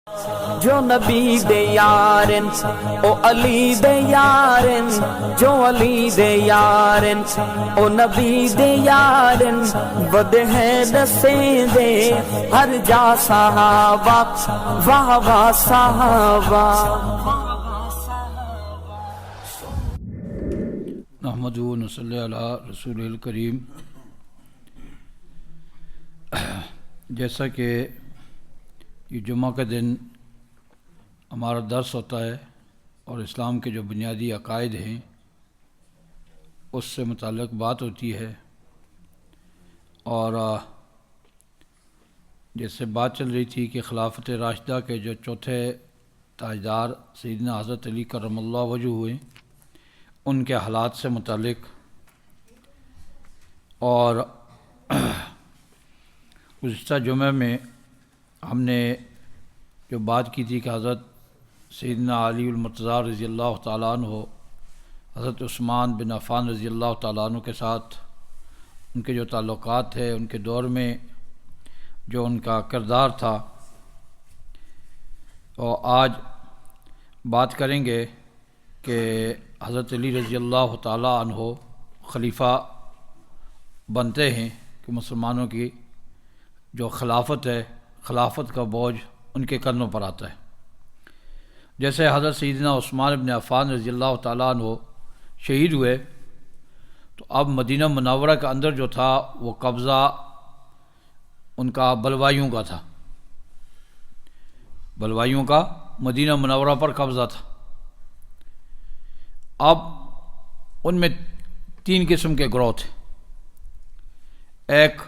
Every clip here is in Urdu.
جو نبی دے یارن او علی دے یارن، جو علی دے یارن او نبی دے یارن، ود ہے دسیں دے ہر جا صحابہ، واہ واہ صحابہ۔ نحمدہ و نصلی علی رسول الکریم۔ جیسا کہ یہ جمعہ کا دن ہمارا درس ہوتا ہے اور اسلام کے جو بنیادی عقائد ہیں اس سے متعلق بات ہوتی ہے، اور جیسے بات چل رہی تھی کہ خلافت راشدہ کے جو چوتھے تاجدار سیدنا حضرت علی کرم اللہ وجہ ہوئے، ان کے حالات سے متعلق، اور گزشتہ جمعہ میں ہم نے جو بات کی تھی کہ حضرت سیدنا علی المرتضیٰ رضی اللہ تعالیٰ عنہ حضرت عثمان بن عفان رضی اللہ تعالیٰ عنہ کے ساتھ ان کے جو تعلقات تھے، ان کے دور میں جو ان کا کردار تھا، اور آج بات کریں گے کہ حضرت علی رضی اللہ تعالیٰ عنہ خلیفہ بنتے ہیں کہ مسلمانوں کی جو خلافت ہے، خلافت کا بوجھ ان کے کندھوں پر آتا ہے۔ جیسے حضرت سیدنا عثمان بن عفان رضی اللہ تعالیٰ عنہ شہید ہوئے تو اب مدینہ منورہ کے اندر جو تھا وہ قبضہ ان کا بلوائیوں کا تھا، بلوائیوں کا مدینہ منورہ پر قبضہ تھا۔ اب ان میں تین قسم کے گروہ تھے، ایک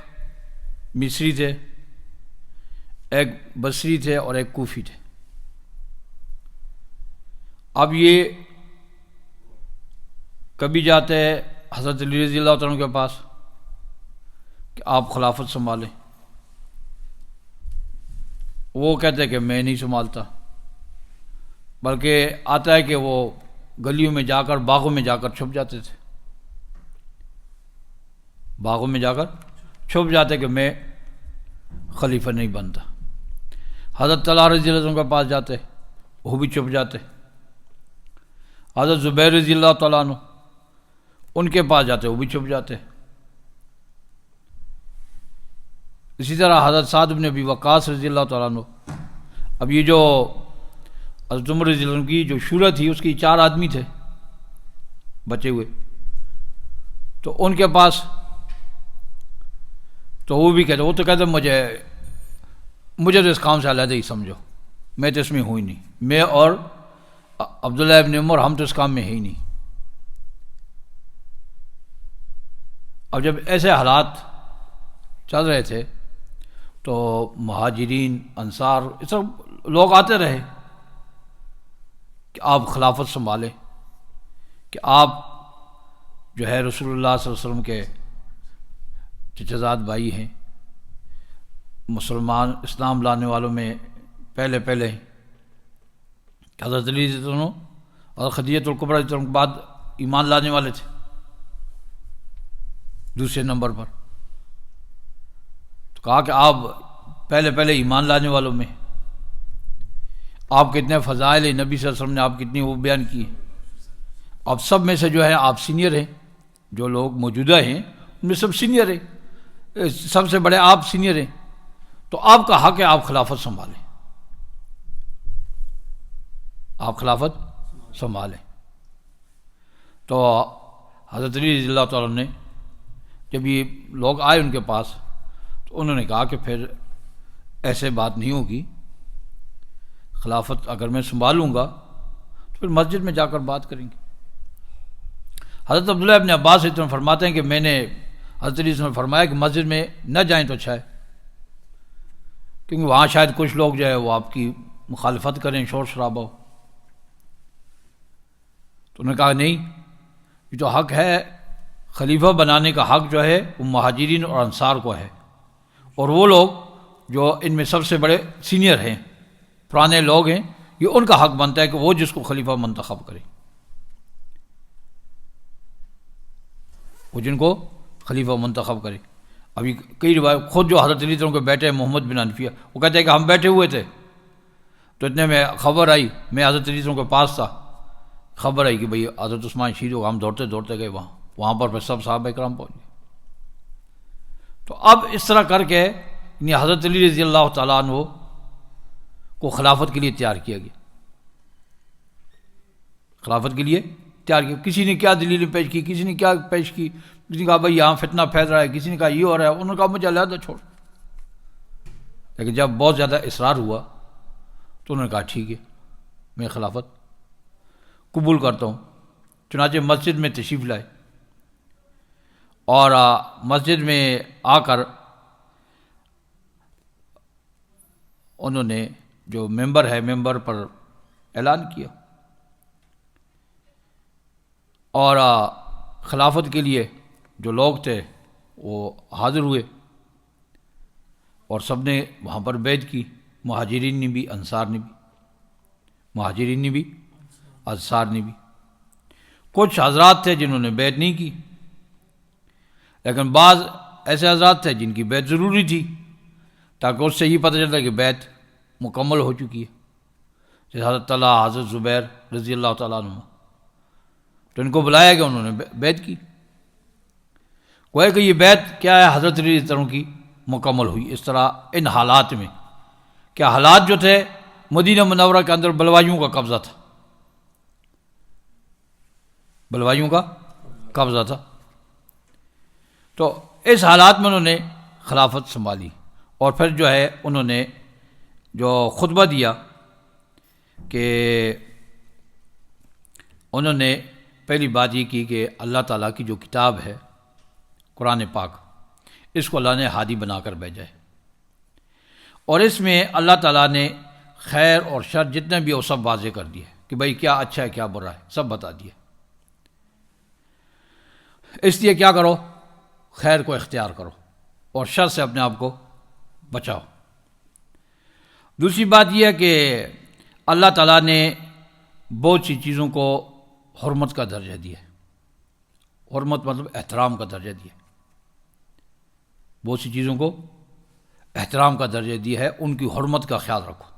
مصری تھے، ایک بصری تھے اور ایک کوفی تھے۔ اب یہ کبھی جاتے حضرت علی رضی اللہ عنہ کے پاس کہ آپ خلافت سنبھالیں، وہ کہتے کہ میں نہیں سنبھالتا، بلکہ آتا ہے کہ وہ گلیوں میں جا کر، باغوں میں جا کر چھپ جاتے تھے، باغوں میں جا کر چھپ جاتے کہ میں خلیفہ نہیں بنتا۔ حضرت طلحہ رضی اللہ عنہ کے پاس جاتے، وہ بھی چھپ جاتے۔ حضرت زبیر رضی اللہ تعالیٰ عنہ ان کے پاس جاتے، وہ بھی چھپ جاتے۔ اسی طرح حضرت سعد بن ابی وقاص رضی اللہ تعالیٰ عنہ، اب یہ جو حضرت عمر رضی اللہ عنہ کی جو شورا تھی اس کی 4 آدمی تھے بچے ہوئے، تو ان کے پاس تو وہ بھی کہتے، وہ تو کہتے مجھے تو اس کام سے علیحدہ ہی سمجھو، میں تو اس میں ہوں ہی نہیں، میں اور عبداللہ ابن عمر ہم تو اس کام میں ہے ہی نہیں۔ اب جب ایسے حالات چل رہے تھے تو مہاجرین، انصار، یہ سب لوگ آتے رہے کہ آپ خلافت سنبھالیں، کہ آپ جو ہے رسول اللہ صلی اللہ علیہ وسلم کے چچا زاد بھائی ہیں، مسلمان اسلام لانے والوں میں پہلے ہیں۔ حضرت علی رضی اللہ عنہ اور خدیجہ الکبریٰ رضی اللہ عنہ کے بعد ایمان لانے والے تھے دوسرے نمبر پر، تو کہا کہ آپ پہلے ایمان لانے والوں میں، آپ کتنے فضائل نبی صلی اللہ علیہ وسلم نے آپ کتنی وہ بیان کی ہیں، آپ سب میں سے جو ہے آپ سینئر ہیں، جو لوگ موجودہ ہیں ان میں سب سینئر ہیں، سب سے بڑے آپ سینئر ہیں، تو آپ کا حق ہے آپ خلافت سنبھالیں، آپ خلافت سنبھالیں۔ تو حضرت علی رضی اللہ تعالیٰ نے جب یہ لوگ آئے ان کے پاس تو انہوں نے کہا کہ پھر ایسے بات نہیں ہوگی، خلافت اگر میں سنبھالوں گا تو پھر مسجد میں جا کر بات کریں گے۔ حضرت عبداللہ ابن عباس اتنا فرماتے ہیں کہ میں نے حضرت علی نے فرمایا کہ مسجد میں نہ جائیں تو اچھا ہے، کیونکہ وہاں شاید کچھ لوگ جو ہے وہ آپ کی مخالفت کریں، شور شرابہ ہو۔ تو انہوں نے کہا نہیں، یہ جو حق ہے خلیفہ بنانے کا حق جو ہے وہ مہاجرین اور انصار کو ہے، اور وہ لوگ جو ان میں سب سے بڑے سینئر ہیں، پرانے لوگ ہیں، یہ ان کا حق بنتا ہے کہ وہ جس کو خلیفہ منتخب کرے، وہ جن کو خلیفہ منتخب کرے۔ ابھی کئی روایت خود جو حضرت علی کے بیٹے محمد بن حنفیہ وہ کہتے ہیں کہ ہم بیٹھے ہوئے تھے، تو اتنے میں خبر آئی، میں حضرت علی کے پاس تھا، خبر آئی کہ بھئی حضرت عثمان شہید ہو گئے۔ ہم دوڑتے دوڑتے گئے وہاں پر پھر سب صحابہ کرام پہنچ گئے۔ تو اب اس طرح کر کے یعنی حضرت علی رضی اللہ تعالیٰ عنہ کو خلافت کے لیے تیار کیا گیا، خلافت کے لیے تیار کیا۔ کسی نے کیا دلیل پیش کی، کسی نے کیا پیش کی، کسی نے کہا بھائی یہاں فتنہ پھیل رہا ہے، کسی نے کہا یہ ہو رہا ہے، انہوں نے کہا مجھے علیحدہ چھوڑ۔ لیکن جب بہت زیادہ اصرار ہوا تو انہوں نے کہا ٹھیک ہے میں خلافت قبول کرتا ہوں۔ چنانچہ مسجد میں تشریف لائے اور مسجد میں آ کر انہوں نے جو ممبر ہے ممبر پر اعلان کیا اور خلافت کے لیے جو لوگ تھے وہ حاضر ہوئے اور سب نے وہاں پر بیعت کی، مہاجرین نے بھی انصار نے بھی، مہاجرین نے بھی انصار نے بھی۔ کچھ حضرات تھے جنہوں نے بیعت نہیں کی، لیکن بعض ایسے حضرات تھے جن کی بیعت ضروری تھی تاکہ اس سے یہ پتہ چلتا کہ بیعت مکمل ہو چکی ہے، جیسے حضرت طلحہ، حضرت زبیر رضی اللہ تعالیٰ عنہ، تو ان کو بلایا گیا، انہوں نے بیعت کی۔ گویا کہ یہ بیعت کیا ہے حضرت علی رضی اللہ عنہ کی مکمل ہوئی۔ اس طرح ان حالات میں کیا حالات جو تھے مدینہ منورہ کے اندر بلوائیوں کا قبضہ تھا، بلوائیوں کا قبضہ تھا، تو اس حالات میں انہوں نے خلافت سنبھالی اور پھر جو ہے انہوں نے جو خطبہ دیا کہ انہوں نے پہلی بات یہ کی کہ اللہ تعالیٰ کی جو کتاب ہے قرآن پاک، اس کو اللہ نے ہادی بنا کر بھیجا ہے اور اس میں اللہ تعالیٰ نے خیر اور شر جتنے بھی وہ سب واضح کر دیے کہ بھئی کیا اچھا ہے کیا برا ہے، سب بتا دیا۔ اس لیے کیا کرو، خیر کو اختیار کرو اور شر سے اپنے آپ کو بچاؤ۔ دوسری بات یہ ہے کہ اللہ تعالیٰ نے بہت سی چیزوں کو حرمت کا درجہ دیا ہے، حرمت مطلب احترام کا درجہ دیا ہے، بہت سی چیزوں کو احترام کا درجہ دیا ہے، ان کی حرمت کا خیال رکھو۔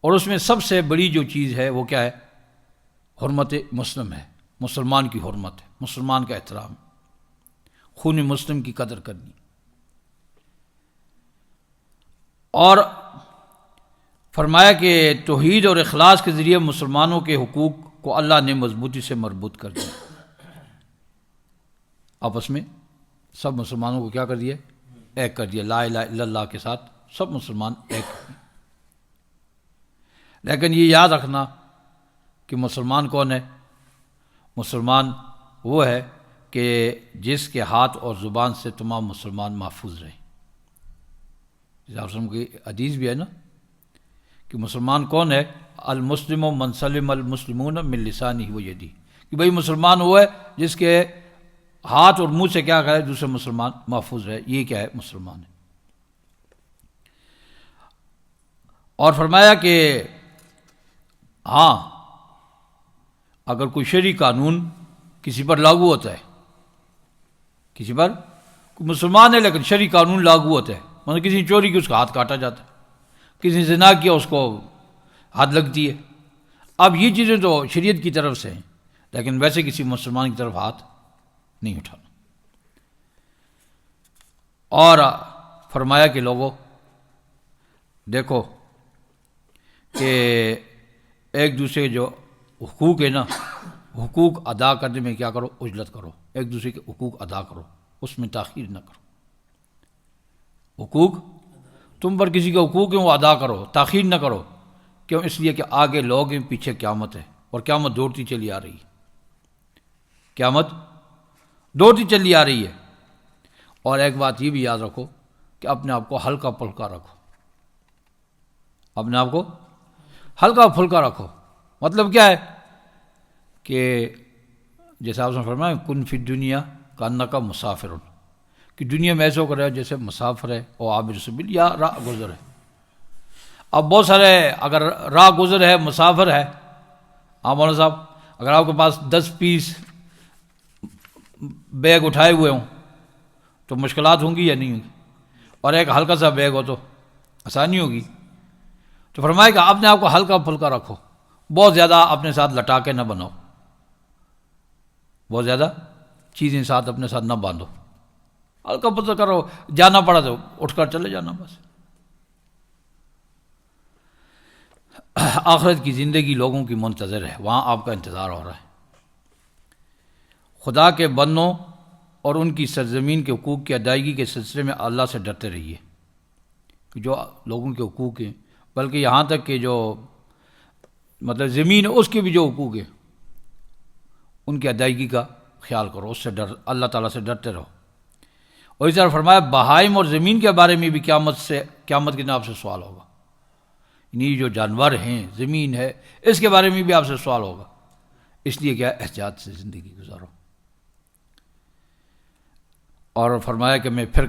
اور اس میں سب سے بڑی جو چیز ہے وہ کیا ہے؟ حرمت مسلم ہے، مسلمان کی حرمت ہے، مسلمان کا احترام، خون مسلم کی قدر کرنی۔ اور فرمایا کہ توحید اور اخلاص کے ذریعے مسلمانوں کے حقوق کو اللہ نے مضبوطی سے مربوط کر دیا، آپس میں سب مسلمانوں کو کیا کر دیا؟ ایک کر دیا، لا الہ الا اللہ کے ساتھ سب مسلمان ایک۔ لیکن یہ یاد رکھنا کہ مسلمان کون ہے؟ مسلمان وہ ہے کہ جس کے ہاتھ اور زبان سے تمام مسلمان محفوظ رہیں۔ جیسے آپ سن کی حدیث بھی ہے نا کہ مسلمان کون ہے؟ المسلم من سلم المسلمون من لسانہ و یدہ، کہ بھئی مسلمان وہ ہے جس کے ہاتھ اور منہ سے کیا کرے دوسرے مسلمان محفوظ رہے، یہ کیا ہے؟ مسلمان ہے۔ اور فرمایا کہ ہاں اگر کوئی شرعی قانون کسی پر لاگو ہوتا ہے، کسی پر کوئی مسلمان ہے لیکن شرعی قانون لاگو ہوتا ہے، مطلب کسی نے چوری کی اس کا ہاتھ کاٹا جاتا ہے، کسی نے زنا کیا اس کو حد لگتی ہے۔ اب یہ چیزیں تو شریعت کی طرف سے ہیں، لیکن ویسے کسی مسلمان کی طرف ہاتھ نہیں اٹھانا۔ اور فرمایا کہ لوگوں دیکھو کہ ایک دوسرے کے جو حقوق ہے نا، حقوق ادا کرنے میں کیا کرو؟ عجلت کرو، ایک دوسرے کے حقوق ادا کرو، اس میں تاخیر نہ کرو۔ حقوق تم پر کسی کے حقوق ہیں وہ ادا کرو، تاخیر نہ کرو۔ کیوں؟ اس لیے کہ آگے لوگ ہیں، پیچھے قیامت ہے، اور قیامت دوڑتی چلی آ رہی ہے، قیامت دوڑتی چلی آ رہی ہے۔ اور ایک بات یہ بھی یاد رکھو کہ اپنے آپ کو ہلکا پھلکا رکھو، اپنے آپ کو ہلکا پھلکا رکھو۔ مطلب کیا ہے کہ جیسے آپ نے فرمایا کن فی الدنیا کانک مسافر، کہ دنیا میں ایسا ہو رہا ہے جیسے مسافر ہے اور عابر سبیل یا راہ گزر ہے۔ اب بہت سارے اگر راہ گزر ہے، مسافر ہے، مولانا صاحب اگر آپ کے پاس 10 پیس بیگ اٹھائے ہوئے ہوں تو مشکلات ہوں گی یا نہیں ہوں گی؟ اور ایک ہلکا سا بیگ ہو تو آسانی ہوگی۔ تو فرمایا کہ اپنے آپ کو ہلکا پھلکا رکھو، بہت زیادہ اپنے ساتھ لٹا کے نہ بناؤ، بہت زیادہ چیزیں ساتھ اپنے ساتھ نہ باندھو، ہلکا پھلکا کرو، جانا پڑا تو اٹھ کر چلے جانا بس۔ آخرت کی زندگی لوگوں کی منتظر ہے، وہاں آپ کا انتظار ہو رہا ہے۔ خدا کے بندوں اور ان کی سرزمین کے حقوق کی ادائیگی کے سلسلے میں اللہ سے ڈرتے رہیے، جو لوگوں کے حقوق ہیں، بلکہ یہاں تک کہ جو مطلب زمین ہے اس کے بھی جو حقوق ہیں ان کی ادائیگی کا خیال کرو، اس سے اللہ تعالیٰ سے ڈرتے رہو۔ اور اس طرح فرمایا بہائم اور زمین کے بارے میں بھی قیامت کے دن آپ سے سوال ہوگا، یعنی جو جانور ہیں، زمین ہے، اس کے بارے میں بھی آپ سے سوال ہوگا، اس لیے کیا احتیاط سے زندگی گزارو۔ اور فرمایا کہ میں پھر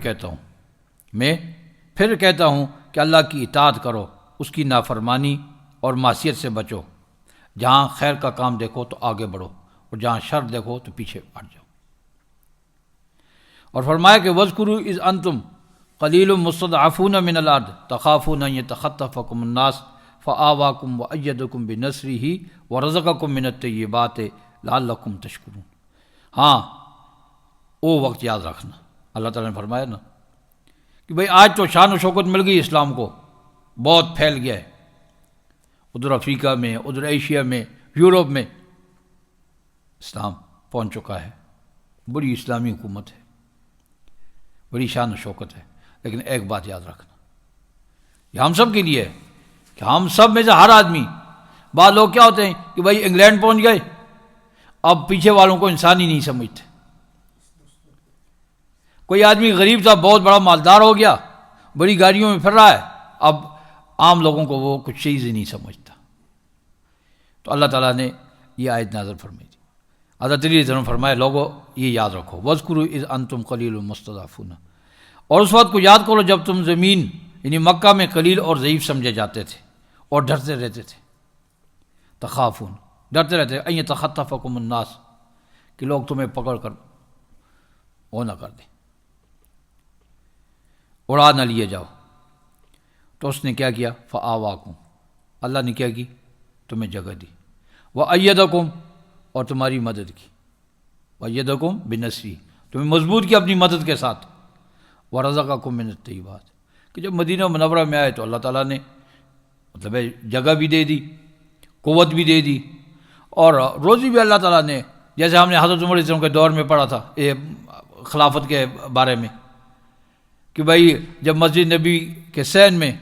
کہتا ہوں کہ اللہ کی اطاعت کرو، اس کی نافرمانی اور معصیت سے بچو، جہاں خیر کا کام دیکھو تو آگے بڑھو اور جہاں شر دیکھو تو پیچھے ہٹ جاؤ۔ اور فرمایا کہ وَاذْكُرُوا إِذْ أَنْتُمْ قَلِيلٌ مُسْتَضْعَفُونَ مِنَ الْأَرْضِ تَخَافُونَ أَنْ يَتَخَطَّفَكُمُ النَّاسُ فَآوَاكُمْ وَأَيَّدَكُمْ بِنَصْرِهِ وَرَزَقَكُمْ مِنَ الطَّيِّبَاتِ لَعَلَّكُمْ تَشْكُرُونَ۔ ہاں وہ وقت یاد رکھنا، اللہ تعالیٰ نے فرمایا نا کہ بھئی آج تو شان و شوکت مل گئی، اسلام کو بہت پھیل گیا ہے، ادھر افریقہ میں، ادھر ایشیا میں، یورپ میں اسلام پہنچ چکا ہے، بڑی اسلامی حکومت ہے، بڑی شان و شوکت ہے۔ لیکن ایک بات یاد رکھنا، یہ ہم سب کے لیے ہے کہ ہم سب میں سے ہر آدمی، بعض لوگ کیا ہوتے ہیں کہ بھائی انگلینڈ پہنچ گئے، اب پیچھے والوں کو انسان ہی نہیں سمجھتے۔ کوئی آدمی غریب تھا، بہت بڑا مالدار ہو گیا، بڑی گاڑیوں میں پھر رہا ہے، اب عام لوگوں کو وہ کچھ چیز ہی نہیں سمجھتا۔ تو اللہ تعالیٰ نے یہ آیت نازل فرمائی تھی، حضرت علی رضی اللہ عنہ فرمایا لوگوں یہ یاد رکھو، وَاذْكُرُوا إِذْ أَنْتُمْ قَلِيلٌ مُسْتَضْعَفُونَ، اور اس وقت کو یاد کرو جب تم زمین یعنی مکہ میں قلیل اور ضعیف سمجھے جاتے تھے اور ڈرتے رہتے تھے، تخافون ڈرتے رہتے أَن يَتَخَطَّفَكُمُ النَّاسُ کہ لوگ تمہیں پکڑ کر وہ نہ کر دیں، اڑا نہ لیے جاؤ۔ تو اس نے کیا کیا؟ فآواکم، اللہ نے کیا کی؟ تمہیں جگہ دی، وأیدکم، اور تمہاری مدد کی، وأیدکم بنصرہ، تمہیں مضبوط کیا اپنی مدد کے ساتھ، ورزقکم من الطیبات، کہ جب مدینہ منورہ میں آئے تو اللہ تعالیٰ نے مطلب جگہ بھی دے دی، قوت بھی دے دی، اور روزی بھی اللہ تعالیٰ نے، جیسے ہم نے حضرت عمر رضی اللہ عنہ کے دور میں پڑھا تھا خلافت کے بارے میں کہ بھائی جب مسجد نبی کے سین میں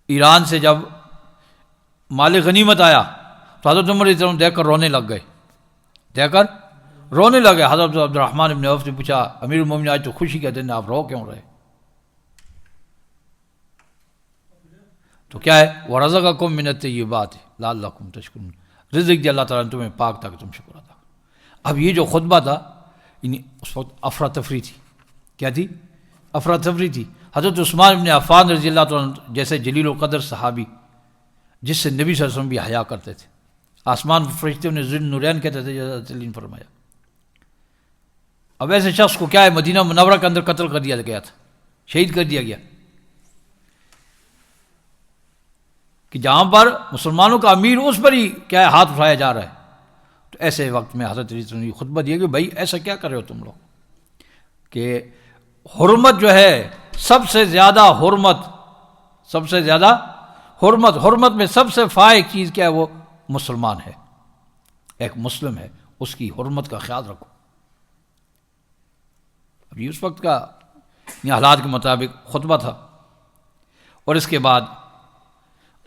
ایران سے جب مال غنیمت آیا تو حضرت عمر رضی اللہ عنہ دیکھ کر رونے لگ گئے، حضرت عبد الرحمن بن عوف نے پوچھا امیر المومنین آج تو خوشی کے دن آپ رو کیوں رہے؟ تو کیا ہے؟ وَرَزَقَكُم مِّنَ الطَّيِّبَاتِ لَعَلَّكُمْ تَشْكُرُونَ، رزق دیا اللہ تعالیٰ نے تمہیں پاک تاکہ تم شکر ادا کرو۔ اب یہ جو خطبہ تھا یعنی اس وقت افراتفری تھی، کیا تھی؟ افراتفری تھی۔ حضرت عثمان بن عفان رضی اللہ عنہ جیسے جلیل القدر صحابی جس سے نبی صلی اللہ علیہ وسلم بھی حیا کرتے تھے، آسمان فرشتے انہیں ذو النورین کہتے تھے، جیسا علی نے فرمایا۔ اب ایسے شخص کو کیا ہے مدینہ منورہ کے اندر قتل کر دیا گیا تھا، شہید کر دیا گیا، کہ جہاں پر مسلمانوں کا امیر اس پر ہی کیا ہے ہاتھ اٹھایا جا رہا ہے۔ تو ایسے وقت میں حضرت علی نے خطبہ دیا کہ بھائی ایسا کیا کر رہے ہو تم لوگ، کہ حرمت جو ہے سب سے زیادہ حرمت میں سب سے فائق چیز کیا ہے؟ وہ مسلمان ہے، ایک مسلم ہے، اس کی حرمت کا خیال رکھو۔ اب یہ اس وقت کا یہ حالات کے مطابق خطبہ تھا۔ اور اس کے بعد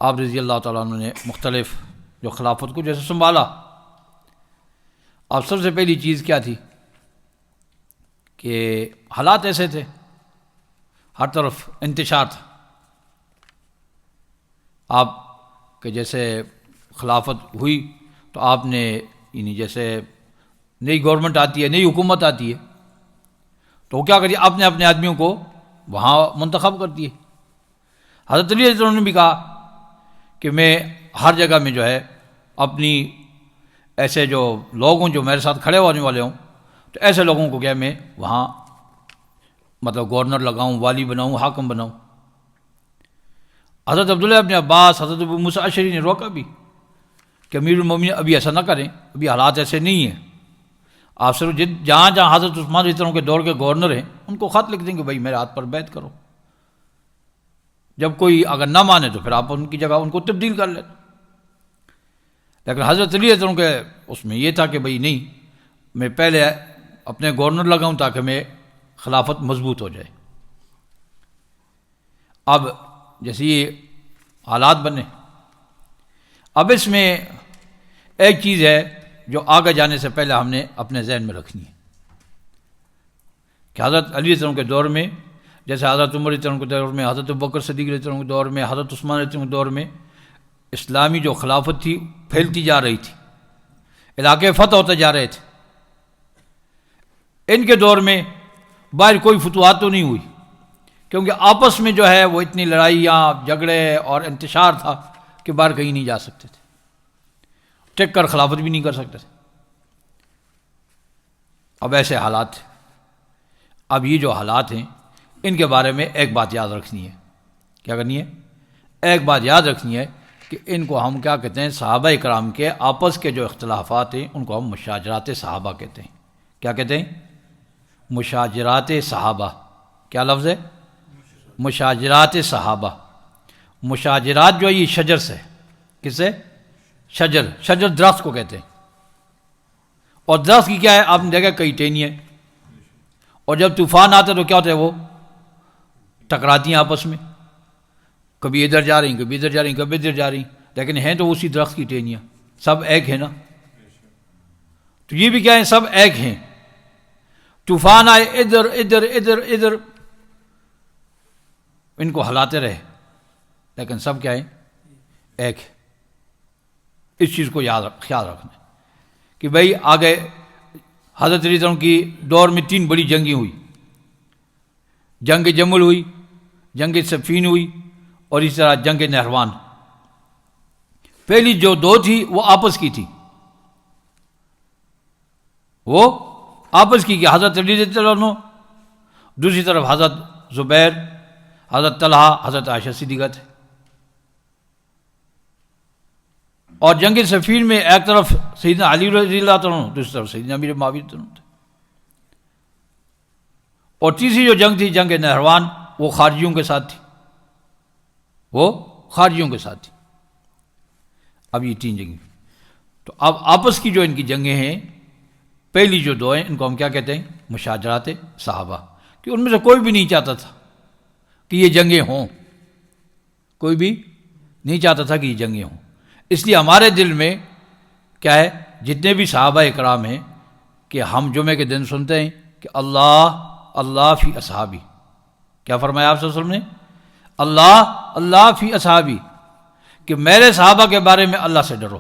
آپ رضی اللہ تعالیٰ عنہ نے مختلف جو خلافت کو جیسے سنبھالا، اب سب سے پہلی چیز کیا تھی کہ حالات ایسے تھے، ہر طرف انتشار تھا۔ آپ کہ جیسے خلافت ہوئی تو آپ نے یعنی جیسے نئی گورنمنٹ آتی ہے، نئی حکومت آتی ہے، تو وہ کیا کریے؟ اپنے آدمیوں کو وہاں منتخب کرتی ہے۔ حضرت علی رضی اللہ عنہ نے بھی کہا کہ میں ہر جگہ میں جو ہے اپنی ایسے جو لوگ ہوں جو میرے ساتھ کھڑے ہونے والے ہوں، تو ایسے لوگوں کو کیا میں وہاں مطلب گورنر لگاؤں، والی بناؤں، حاکم بناؤں۔ حضرت عبداللہ ابن عباس، حضرت ابو موسیٰ اشعری نے روکا بھی کہ امیر المومنین ابھی ایسا نہ کریں، ابھی حالات ایسے نہیں ہیں، آپ صرف جہاں جہاں حضرت عثمان رضی اللہ عنہ کے دور کے گورنر ہیں ان کو خط لکھ دیں کہ بھائی میرے ہاتھ پر بیعت کرو، جب کوئی اگر نہ مانے تو پھر آپ ان کی جگہ ان کو تبدیل کر لیں۔ لیکن حضرت علی رضی اللہ عنہ کے اس میں یہ تھا کہ بھائی نہیں، میں پہلے اپنے گورنر لگاؤں تاکہ میں خلافت مضبوط ہو جائے۔ اب جیسے یہ حالات بنے، اب اس میں ایک چیز ہے جو آگے جانے سے پہلے ہم نے اپنے ذہن میں رکھنی ہے کہ حضرت علی رضی اللہ عنہ کے دور میں، جیسے حضرت عمر رضی اللہ عنہ کے دور میں، حضرت ابوبکر صدیق رضی اللہ عنہ کے دور میں، حضرت عثمان رضی اللہ عنہ کے دور میں اسلامی جو خلافت تھی پھیلتی جا رہی تھی، علاقے فتح ہوتے جا رہے تھے۔ ان کے دور میں باہر کوئی فتوحات تو نہیں ہوئی، کیونکہ آپس میں جو ہے وہ اتنی لڑائیاں جھگڑے اور انتشار تھا کہ باہر کہیں نہیں جا سکتے تھے، ٹک کر خلافت بھی نہیں کر سکتے تھے۔ اب ایسے حالات تھے۔ اب یہ جو حالات ہیں ان کے بارے میں ایک بات یاد رکھنی ہے۔ کیا کرنی ہے؟ ایک بات یاد رکھنی ہے کہ ان کو ہم کیا کہتے ہیں؟ صحابہ اکرام کے آپس کے جو اختلافات ہیں ان کو ہم مشاجرات صحابہ کہتے ہیں۔ کیا کہتے ہیں؟ مشاجرات صحابہ۔ کیا لفظ ہے؟ مشاجرات صحابہ۔ مشاجرات جو ہے یہ شجر سے، کس سے؟ شجر درخت کو کہتے ہیں۔ اور درخت کی کیا ہے؟ آپ نے دیکھا کئی ٹہنیاں، اور جب طوفان آتا ہے تو کیا ہوتا ہے؟ وہ ٹکراتی ہیں آپس میں، کبھی ادھر جا رہی ہیں، کبھی ادھر جا رہی ہیں، کبھی ادھر جا رہی ہیں، لیکن ہیں تو اسی درخت کی ٹہنیاں، سب ایک ہیں نا۔ تو یہ بھی کیا ہے؟ سب ایک ہیں۔ طوفان آئے ادھر ادھر ادھر ادھر، ان کو ہلاتے رہے، لیکن سب کیا ہے؟ ایک ہے۔ اس چیز کو خیال رکھنا ہے کہ بھئی آگے حضرت رضی اللہ عنہ کی دور میں 3 بڑی جنگیں ہوئی، جنگ جمل ہوئی، جنگ صفین ہوئی، اور اس طرح جنگ نہروان۔ پہلی جو 2 تھی وہ آپس کی تھی، وہ آپس کی کہ حضرت علی رضی اللہ عنہ، دوسری طرف حضرت زبیر، حضرت طلحہ، حضرت عائشہ صدیقہ تھے۔ اور جنگ صفین میں ایک طرف سیدنا علی رضی اللہ عنہ، دوسری طرف سیدنا امیر معاویہ تھے۔ اور تیسری جو جنگ تھی جنگ نہروان، وہ خارجیوں کے ساتھ تھی، وہ خارجیوں کے ساتھ تھی۔ اب یہ 3 جنگیں، تو اب آپس کی جو ان کی جنگیں ہیں، پہلی جو 2 ہیں ان کو ہم کیا کہتے ہیں؟ مشاجرات صحابہ، کہ ان میں سے کوئی بھی نہیں چاہتا تھا کہ یہ جنگیں ہوں، کوئی بھی نہیں چاہتا تھا کہ یہ جنگیں ہوں۔ اس لیے ہمارے دل میں کیا ہے؟ جتنے بھی صحابہ اکرام ہیں کہ ہم جمعے کے دن سنتے ہیں کہ اللہ فی اصحابی۔ کیا فرمایا آپ صلی اللہ علیہ وسلم نے؟ اللہ فی اصحابی، کہ میرے صحابہ کے بارے میں اللہ سے ڈرو۔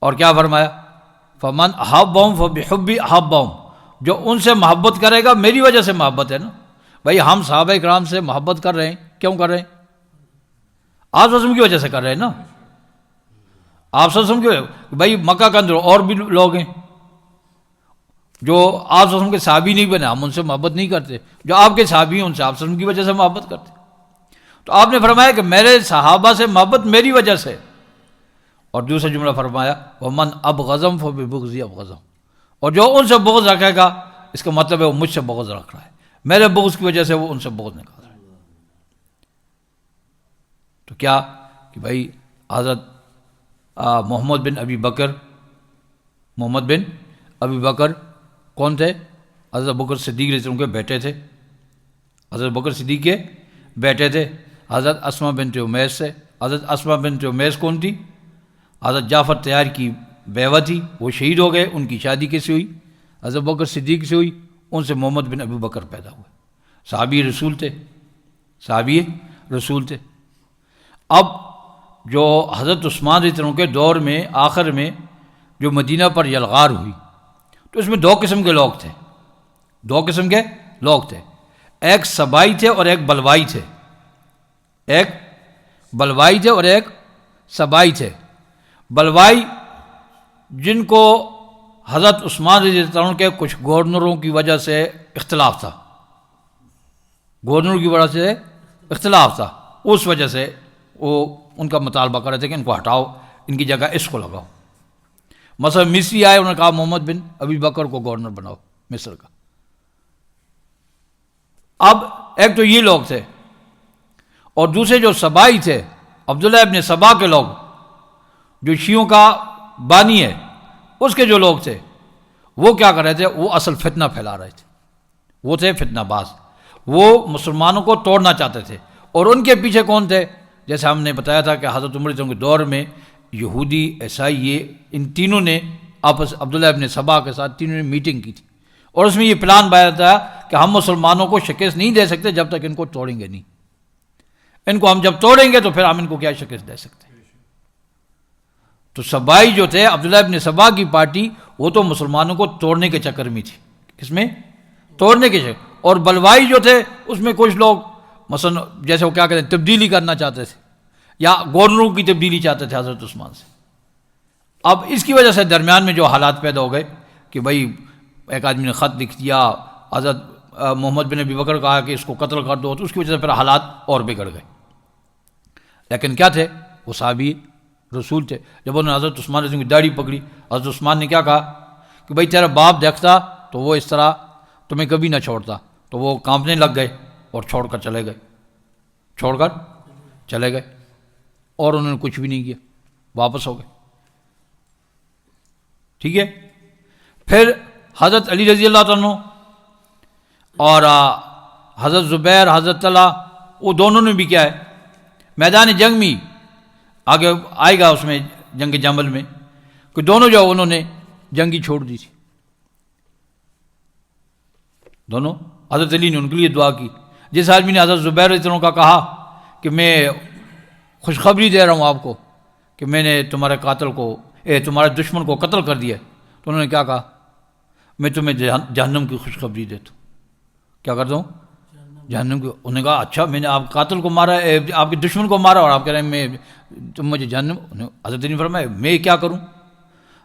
اور کیا فرمایا؟ فمن احبهم فبحبی احبهم، جو ان سے محبت کرے گا میری وجہ سے محبت ہے نا۔ بھائی ہم صحابہ اکرام سے محبت کر رہے ہیں، کیوں کر رہے ہیں؟ آپ صلی اللہ علیہ وسلم کی وجہ سے کر رہے ہیں نا۔ آپ صلی اللہ علیہ وسلم کی، بھائی مکہ کے اندر اور بھی لوگ ہیں جو آپ صلی اللہ علیہ وسلم کے صحابی نہیں بنے، ہم ان سے محبت نہیں کرتے۔ جو آپ کے صحابی ہیں ان سے آپ صلی اللہ علیہ وسلم کی وجہ سے محبت کرتے۔ تو آپ نے فرمایا کہ میرے صحابہ سے محبت میری وجہ سے۔ اور دوسرا جملہ فرمایا وَمَنْ أَبْغَضَهُمْ فَبِبُغْضِي أَبْغَضَهُمْ، اور جو ان سے بغض رکھے گا اس کا مطلب ہے وہ مجھ سے بغض رکھ رہا ہے، میرے بغض کی وجہ سے وہ ان سے بغض نکال رہا ہے۔ تو کیا کہ بھائی حضرت محمد بن ابی بکر کون تھے؟ حضرت بکر صدیق رضی اللہ عنہ کے بیٹے تھے، حضرت بکر صدیق کے بیٹے تھے۔ حضرت اسماء بنت امیس سے، حضرت اسماء بنت امیس کون تھی؟ حضرت جعفر طیار کی بیوہ تھی، وہ شہید ہو گئے، ان کی شادی کس سے ہوئی؟ حضرت بکر صدیق سے ہوئی، ان سے محمد بن ابی بکر پیدا ہوئے، صحابی رسول تھے، صحابی رسول تھے۔ اب جو حضرت عثمان رضی اللہ عنہ کے دور میں آخر میں جو مدینہ پر یلغار ہوئی، تو اس میں 2 قسم کے لوگ تھے، 2 قسم کے لوگ تھے، ایک سبائی تھے اور ایک بلوائی تھے، ایک بلوائی تھے اور ایک سبائی تھے۔ بلوائی جن کو حضرت عثمان رضی اللہ عنہ کے کچھ گورنروں کی وجہ سے اختلاف تھا، گورنروں کی وجہ سے اختلاف تھا، اس وجہ سے وہ ان کا مطالبہ کر رہے تھے کہ ان کو ہٹاؤ، ان کی جگہ اس کو لگاؤ۔ مثلا مصری آئے، انہوں نے کہا محمد بن ابی بکر کو گورنر بناؤ مصر کا۔ اب ایک تو یہ لوگ تھے، اور دوسرے جو سبائی تھے، عبداللہ ابن سبا کے لوگ، جو شیعوں کا بانی ہے، اس کے جو لوگ تھے، وہ کیا کر رہے تھے؟ وہ اصل فتنہ پھیلا رہے تھے، وہ تھے فتنہ باز، وہ مسلمانوں کو توڑنا چاہتے تھے۔ اور ان کے پیچھے کون تھے؟ جیسے ہم نے بتایا تھا کہ حضرت عمر کے دور میں یہودی، عیسائی، یہ ان تینوں نے آپس عبداللہ ابن سبا کے ساتھ تینوں نے میٹنگ کی تھی، اور اس میں یہ پلان بنایا تھا کہ ہم مسلمانوں کو شکست نہیں دے سکتے جب تک ان کو توڑیں گے نہیں، ان کو ہم جب توڑیں گے تو پھر ہم ان کو کیا شکست دے سکتے۔ تو سبائی جو تھے، عبداللہ ابن سبا کی پارٹی، وہ تو مسلمانوں کو توڑنے کے چکر میں تھی۔ کس میں؟ توڑنے کے چکر۔ اور بلوائی جو تھے، اس میں کچھ لوگ مثلا جیسے وہ کیا کہتے ہیں، تبدیلی کرنا چاہتے تھے، یا گورنروں کی تبدیلی چاہتے تھے حضرت عثمان سے۔ اب اس کی وجہ سے درمیان میں جو حالات پیدا ہو گئے کہ بھائی ایک آدمی نے خط لکھ دیا، حضرت محمد بن ابی بکر کہا کہ اس کو قتل کر دو، تو اس کی وجہ سے پھر حالات اور بگڑ گئے۔ لیکن کیا تھے وہ؟ صحابی رسول تھے۔ جب انہوں نے حضرت عثمان رضی اللہ عنہ کی داڑھی پکڑی، حضرت عثمان نے کیا کہا کہ بھائی تیرا باپ دیکھتا تو وہ اس طرح تمہیں کبھی نہ چھوڑتا۔ تو وہ کانپنے لگ گئے اور چھوڑ کر چلے گئے، اور انہوں نے کچھ بھی نہیں کیا، واپس ہو گئے۔ ٹھیک ہے، پھر حضرت علی رضی اللہ عنہ اور حضرت زبیر، حضرت طلحہ، وہ دونوں نے بھی کیا ہے، میدان جنگ میں آگے آئے گا اس میں جنگ جمل میں، کہ دونوں جو انہوں نے جنگی چھوڑ دی تھی، دونوں۔ حضرت علی نے ان کے لیے دعا کی۔ جس آدمی نے حضرت زبیر رضی اللہ عنہ کا کہا کہ میں خوشخبری دے رہا ہوں آپ کو کہ میں نے تمہارے تمہارے دشمن کو قتل کر دیا، تو انہوں نے کیا کہا؟ میں تمہیں جہنم کی خوشخبری دیتا ہوں۔ کیا کرتا ہوں؟ جہنم کی۔ انہوں نے کہا اچھا، میں نے آپ قاتل کو مارا، آپ کے دشمن کو مارا، اور آپ کہہ رہے ہیں تم مجھے جہنم۔ حضرت نے فرمایا میں کیا کروں؟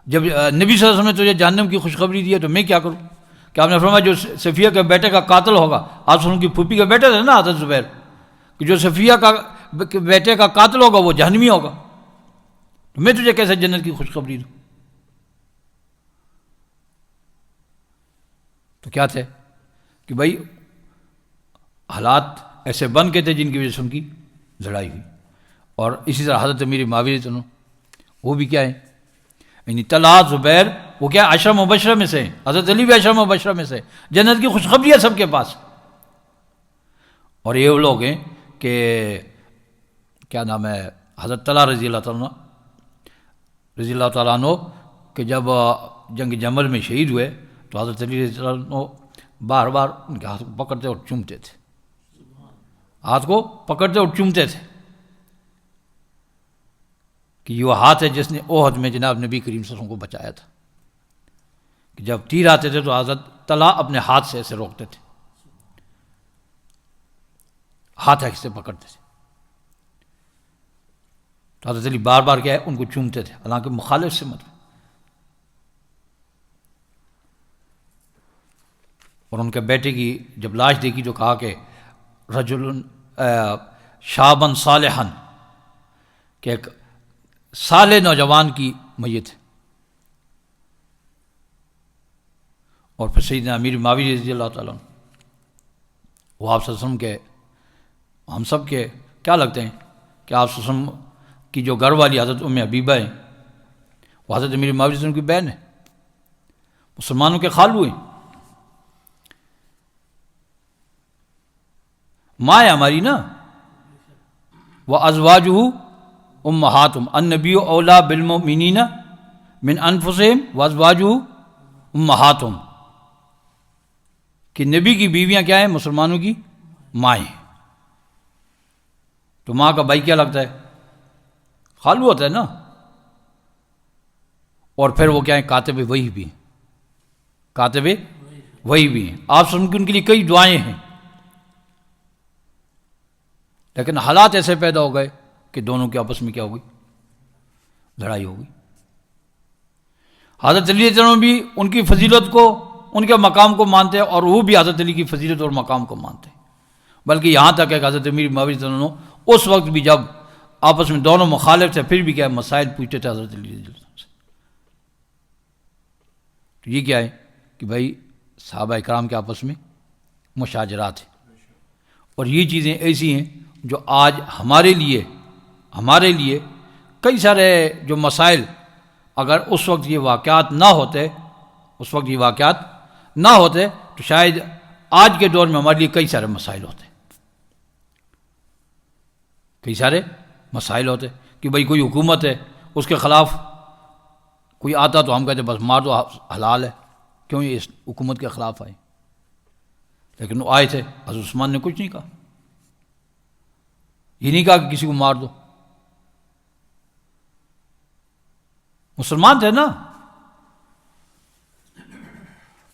جب نبی صلی اللہ علیہ وسلم نے تجھے جہنم کی خوشخبری دی ہے تو میں کیا کروں؟ کہ آپ نے فرمایا جو صفیہ کے بیٹے کا قاتل ہوگا، آپ سن کی پھوپھی کے بیٹے تھے نا حضرت زبیر، کہ جو صفیہ کا بیٹے کا قاتل ہوگا وہ جہنمی ہوگا، تو میں تجھے کیسے جنت کی خوشخبری دوں؟ تو کیا تھے کہ بھائی حالات ایسے بن کے تھے جن کی وجہ سے ان کی لڑائی ہوئی۔ اور اسی طرح حضرت امیر معاویہ رضی اللہ عنہ، وہ بھی کیا ہے، یعنی طلحہ، زبیر، وہ کیا عشرہ مبشرہ میں سے ہیں، حضرت علی بھی عشرہ مبشرہ میں سے، جنت کی خوشخبری ہے سب کے پاس۔ اور یہ وہ لوگ ہیں کہ کیا نام ہے، حضرت طلحہ رضی اللہ تعالیٰ عنہ کہ جب جنگ جمل میں شہید ہوئے تو حضرت علی رضی اللہ عنہ بار بار ان کے ہاتھ کو پکڑتے اور چومتے تھے، ہاتھ کو پکڑتے اور چومتے تھے، کہ یہ وہ ہاتھ ہے جس نے احد میں جناب نبی کریم صلی اللہ علیہ وسلم کو بچایا تھا، کہ جب تیر آتے تھے تو حضرت طلحہ اپنے ہاتھ سے ایسے روکتے تھے، ہاتھ ایسے پکڑتے تھے، تو حضرت علی بار بار کیا ہے ان کو چومتے تھے، حالانکہ مخالف سے مت۔ اور ان کے بیٹے کی جب لاش دیکھی تو کہا کہ رجل شابن صالحن، کہ ایک صالح نوجوان کی میت ہے۔ اور پھر سیدنا امیر معاویہ رضی اللہ تعالیٰ عنہ، وہ آپ صلی اللہ علیہ وسلم کے، ہم سب کے کیا لگتے ہیں کہ آپ صلی اللہ علیہ وسلم کی جو گھر والی حضرت ام حبیبہ ہیں، وہ حضرت امیر معاویہ رضی اللہ عنہ کی بہن ہے، مسلمانوں کے خالو ہیں، ماں ہے ہماری نا۔ وَأَزْوَاجُهُ أُمَّهَاتُهُمْ النَّبِيُّ أَوْلَىٰ بِالْمُؤْمِنِينَ مِنْ أَنفُسِهِمْ وَأَزْوَاجُهُ أُمَّهَاتُهُمْ، کہ نبی کی بیویاں کیا ہیں؟ مسلمانوں کی مائیں ہیں۔ تو ماں کا بھائی کیا لگتا ہے؟ خالو ہوتا ہے نا۔ اور پھر وہ کیا ہیں؟ کاتب وحی بھی ہیں، کاتب وحی بھی ہیں۔ آپ سن کے ان کے لیے کئی دعائیں ہیں، لیکن حالات ایسے پیدا ہو گئے کہ دونوں کے آپس میں کیا ہو گئی؟ لڑائی ہو گئی۔ حضرت علی رضی اللہ عنہ بھی ان کی فضیلت کو، ان کے مقام کو مانتے ہیں، اور وہ بھی حضرت علی کی فضیلت اور مقام کو مانتے ہیں۔ بلکہ یہاں تک کہ حضرت امیر معاویہ رضی اللہ عنہ اس وقت بھی جب آپس میں دونوں مخالف تھے پھر بھی کیا مسائل پوچھتے تھے حضرت علی رضی اللہ عنہ سے. تو یہ کیا ہے کہ بھائی صحابہ اکرام کے آپس میں مشاجرات ہیں. اور یہ چیزیں ایسی ہیں جو آج ہمارے لیے کئی سارے جو مسائل اگر اس وقت یہ واقعات نہ ہوتے تو شاید آج کے دور میں ہمارے لیے کئی سارے مسائل ہوتے کہ بھئی کوئی حکومت ہے اس کے خلاف کوئی آتا تو ہم کہتے بس مار دو حلال ہے، کیوں یہ اس حکومت کے خلاف آئے؟ لیکن وہ آئے تھے، حضرت عثمان نے کچھ نہیں کہا، یہ نہیں کہا کہ کسی کو مار دو. مسلمان تھے نا،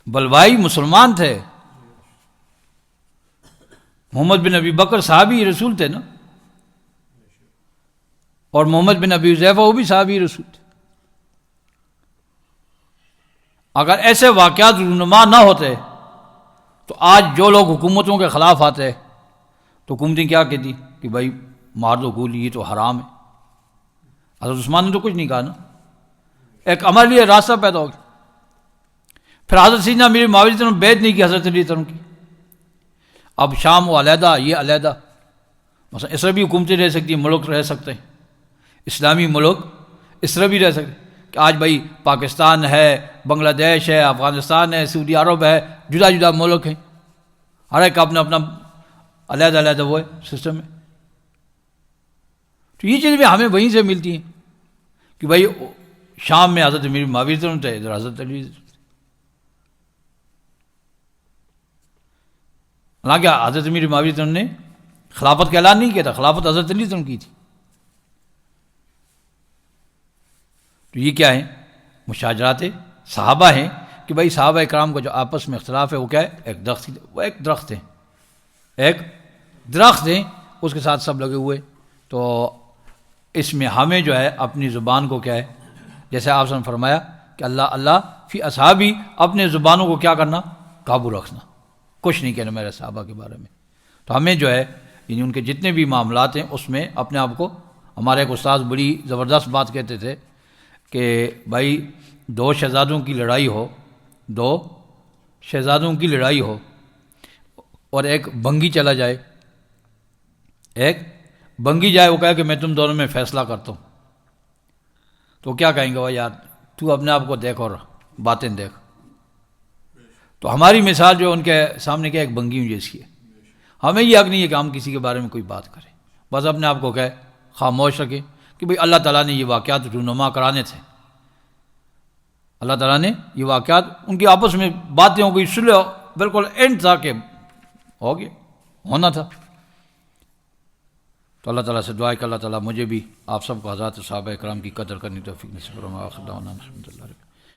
بلوائی مسلمان تھے. محمد بن ابی بکر صحابی رسول تھے نا، اور محمد بن ابی حذیفہ وہ بھی صحابی رسول تھے. اگر ایسے واقعات رونما نہ ہوتے تو آج جو لوگ حکومتوں کے خلاف آتے تو حکومتیں کیا کہتی کہ بھائی مار دو گولی، یہ تو حرام ہے. حضرت عثمان نے تو کچھ نہیں کہا نا، ایک ہمارے لیے راستہ پیدا ہو گیا. پھر حضرت سیدنا امیر معاویہ رضی اللہ عنہ بیعت نہیں کی حضرت علی رضی اللہ عنہ کی. اب شام وہ علیحدہ، یہ علیحدہ. مثلا اس طرح بھی حکومتیں رہ سکتی ہیں، ملک رہ سکتے ہیں، اسلامی ملک اس طرح بھی رہ سکتے کہ آج بھائی پاکستان ہے، بنگلہ دیش ہے، افغانستان ہے، سعودی عرب ہے، جدا جدا ملک ہیں، ہر ایک اپنا اپنا علیحدہ وہ ہے سسٹم ہے. تو یہ چیزیں ہمیں وہیں سے ملتی ہیں کہ بھائی شام میں حضرت امیر معاویہ رضی اللہ عنہ تھے، ادھر حضرت علی. حالانکہ حضرت امیر معاویہ رضی اللہ عنہ نے خلافت کا اعلان نہیں کیا تھا، خلافت حضرت علی رضی اللہ عنہ کی تھی. تو یہ کیا ہے؟ مشاجرات صحابہ ہیں کہ بھائی صحابہ اکرام کا جو آپس میں اختلاف ہے وہ کیا ہے؟ ایک درخت ہیں اس کے ساتھ سب لگے ہوئے. تو اس میں ہمیں جو ہے اپنی زبان کو کیا ہے، جیسے آپ نے فرمایا کہ اللہ فی اصحابی، اپنے زبانوں کو کیا کرنا؟ قابو رکھنا، کچھ نہیں کہنا میرے صحابہ کے بارے میں. تو ہمیں جو ہے یعنی ان کے جتنے بھی معاملات ہیں اس میں اپنے آپ کو، ہمارے ایک استاد بڑی زبردست بات کہتے تھے کہ بھائی دو شہزادوں کی لڑائی ہو اور ایک بنگی چلا جائے، وہ کہے کہ میں تم دونوں میں فیصلہ کرتا ہوں، تو کیا کہیں گے؟ وہ یار تو اپنے آپ کو دیکھ اور باتیں دیکھ. تو ہماری مثال جو ان کے سامنے کیا ایک بنگیوں جیسی ہے. ہمیں یہ حق نہیں ہے کہ ہم کسی کے بارے میں کوئی بات کریں، بس اپنے آپ کو کہے خاموش رکھیں کہ بھئی اللہ تعالیٰ نے یہ واقعات رونما کرانے تھے، اللہ تعالیٰ نے یہ واقعات ان کی آپس میں باتیں ہو گئی، صلح بالکل اینڈ تھا کہ ہو گیا، ہونا تھا. تو اللہ تعالیٰ سے دعا ہے کہ اللہ تعالیٰ مجھے بھی آپ سب کو حضرات صحابہ اکرام کی قدر کرنی توفیق نصیب فرمائے. آخر دعوانا الحمدللہ.